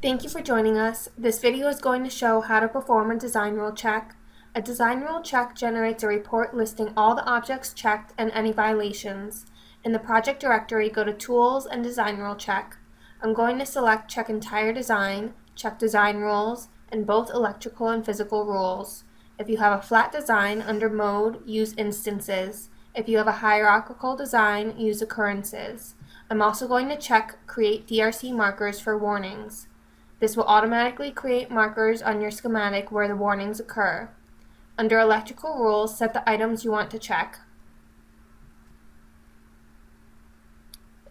Thank you for joining us. This video is going to show how to perform a design rule check. A design rule check generates a report listing all the objects checked and any violations. In the project directory, go to Tools and Design Rule Check. I'm going to select Check Entire Design, Check Design Rules, and both electrical and physical rules. If you have a flat design, under Mode, use Instances. If you have a hierarchical design, use Occurrences. I'm also going to check Create DRC markers for warnings. This will automatically create markers on your schematic where the warnings occur. Under Electrical Rules, set the items you want to check.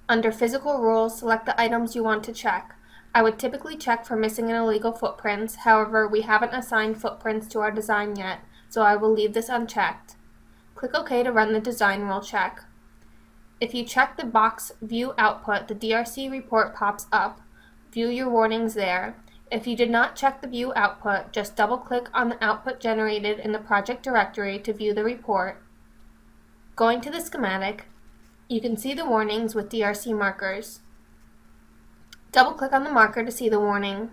Under Physical Rules, select the items you want to check. I would typically check for missing and illegal footprints, however, we haven't assigned footprints to our design yet, so I will leave this unchecked. Click OK to run the design rule check. If you check the box View Output, the DRC report pops up. View your warnings there. If you did not check the View Output, just double-click on the output generated in the project directory to view the report. Going to the schematic, you can see the warnings with DRC markers. Double-click on the marker to see the warning.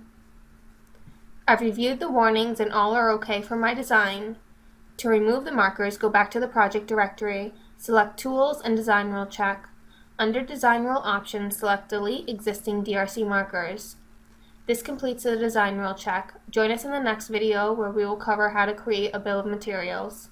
I've reviewed the warnings and all are okay for my design. To remove the markers, go back to the project directory, select Tools and Design Rule Check. Under Design Rule Options, select Delete Existing DRC Markers. This completes the design rule check. Join us in the next video where we will cover how to create a bill of materials.